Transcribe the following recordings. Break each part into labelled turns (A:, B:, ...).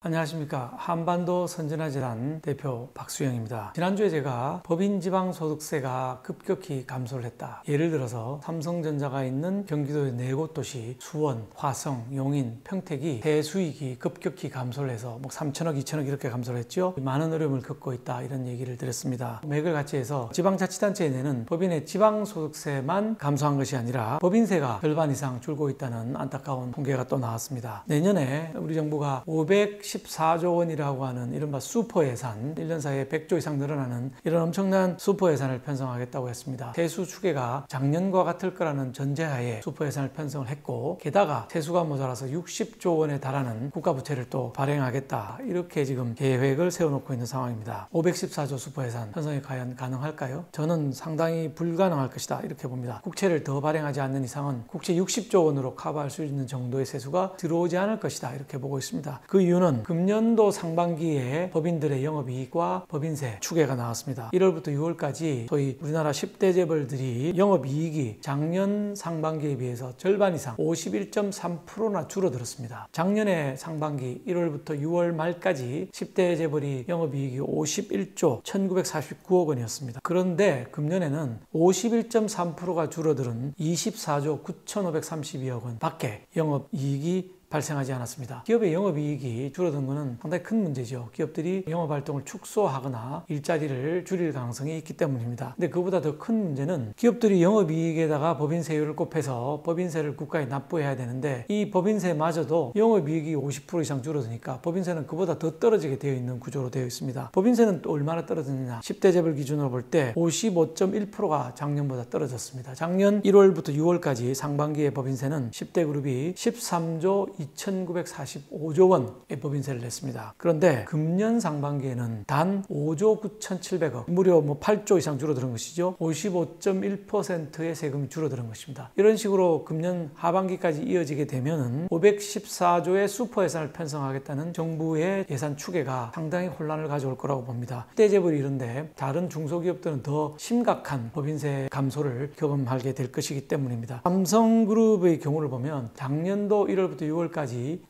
A: 안녕하십니까. 한반도 선진화재단 대표 박수영입니다. 지난주에 제가 법인 지방소득세가 급격히 감소를 했다. 예를 들어서 삼성전자가 있는 경기도의 4곳 도시 수원, 화성, 용인, 평택이 세수익이 급격히 감소를 해서 3천억, 2천억 이렇게 감소를 했죠. 많은 어려움을 겪고 있다 이런 얘기를 드렸습니다. 맥을 같이 해서 지방자치단체에 내는 법인의 지방소득세만 감소한 것이 아니라 법인세가 절반 이상 줄고 있다는 안타까운 통계가 또 나왔습니다. 내년에 우리 정부가 514조 원이라고 하는 이른바 슈퍼 예산, 1년 사이에 100조 이상 늘어나는 이런 엄청난 슈퍼 예산을 편성하겠다고 했습니다. 세수 추계가 작년과 같을 거라는 전제하에 슈퍼 예산을 편성을 했고, 게다가 세수가 모자라서 60조 원에 달하는 국가부채를 또 발행하겠다, 이렇게 지금 계획을 세워놓고 있는 상황입니다. 514조 슈퍼 예산 편성이 과연 가능할까요? 저는 상당히 불가능할 것이다 이렇게 봅니다. 국채를 더 발행하지 않는 이상은 국채 60조 원으로 커버할 수 있는 정도의 세수가 들어오지 않을 것이다 이렇게 보고 있습니다. 그 이유는 금년도 상반기에 법인들의 영업이익과 법인세 추계가 나왔습니다. 1월부터 6월까지 소위 우리나라 10대 재벌들이 영업이익이 작년 상반기에 비해서 절반 이상 51.3%나 줄어들었습니다. 작년에 상반기 1월부터 6월 말까지 10대 재벌이 영업이익이 51조 1949억 원이었습니다. 그런데 금년에는 51.3%가 줄어들은 24조 9,532억 원 밖에 영업이익이 발생하지 않았습니다. 기업의 영업이익이 줄어든 것은 상당히 큰 문제죠. 기업들이 영업활동을 축소하거나 일자리를 줄일 가능성이 있기 때문입니다. 근데 그보다 더 큰 문제는 기업들이 영업이익에다가 법인세율을 곱해서 법인세를 국가에 납부해야 되는데, 이 법인세마저도 영업이익이 50% 이상 줄어드니까 법인세는 그보다 더 떨어지게 되어 있는 구조로 되어 있습니다. 법인세는 또 얼마나 떨어졌느냐, 10대 재벌 기준으로 볼 때 55.1%가 작년보다 떨어졌습니다. 작년 1월부터 6월까지 상반기의 법인세는 10대 그룹이 13조 2,945조 원의 법인세를 냈습니다. 그런데 금년 상반기에는 단 5조 9,700억, 무려 8조 이상 줄어드는 것이죠. 55.1%의 세금이 줄어드는 것입니다. 이런 식으로 금년 하반기까지 이어지게 되면은 514조의 슈퍼 예산을 편성하겠다는 정부의 예산 추계가 상당히 혼란을 가져올 거라고 봅니다. 10대 재벌이 이런데 다른 중소기업들은 더 심각한 법인세 감소를 경험하게 될 것이기 때문입니다. 삼성그룹의 경우를 보면 작년도 1월부터 6월까지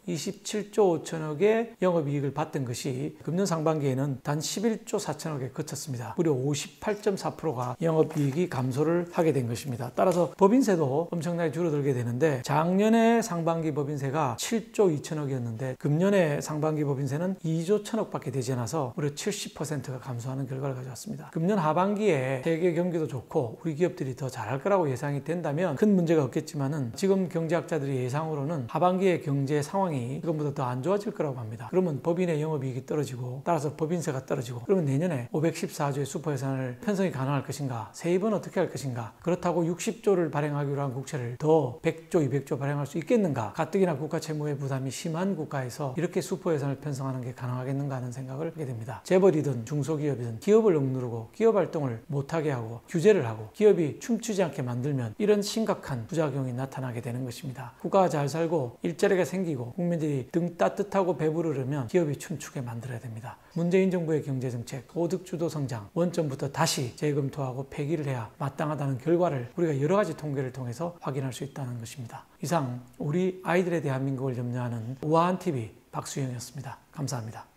A: 27조 5천억의 영업이익을 봤던 것이 금년 상반기에는 단 11조 4천억에 그쳤습니다. 무려 58.4%가 영업이익이 감소를 하게 된 것입니다. 따라서 법인세도 엄청나게 줄어들게 되는데, 작년에 상반기 법인세가 7조 2천억이었는데 금년에 상반기 법인세는 2조 1천억밖에 되지 않아서 무려 70%가 감소하는 결과를 가져왔습니다. 금년 하반기에 세계 경기도 좋고 우리 기업들이 더 잘할 거라고 예상이 된다면 큰 문제가 없겠지만은, 지금 경제학자들이 예상으로는 하반기에 경제 상황이 이것보다 더 안 좋아질 거라고 합니다. 그러면 법인의 영업이익이 떨어지고 따라서 법인세가 떨어지고, 그러면 내년에 514조의 슈퍼 예산을 편성이 가능할 것인가, 세입은 어떻게 할 것인가, 그렇다고 60조를 발행하기로 한 국채를 더 100조, 200조 발행할 수 있겠는가, 가뜩이나 국가 채무의 부담이 심한 국가에서 이렇게 슈퍼 예산을 편성하는 게 가능하겠는가 하는 생각을 하게 됩니다. 재벌이든 중소기업이든 기업을 억누르고 기업 활동을 못하게 하고 규제를 하고 기업이 춤추지 않게 만들면 이런 심각한 부작용이 나타나게 되는 것입니다. 국가가 잘 살고 일자리가 생기고 국민들이 등 따뜻하고 배부르려면 기업이 춤추게 만들어야 됩니다. 문재인 정부의 경제정책, 소득주도 성장, 원점부터 다시 재검토하고 폐기를 해야 마땅하다는 결과를 우리가 여러 가지 통계를 통해서 확인할 수 있다는 것입니다. 이상 우리 아이들의 대한민국을 염려하는 우아한 TV 박수영이었습니다. 감사합니다.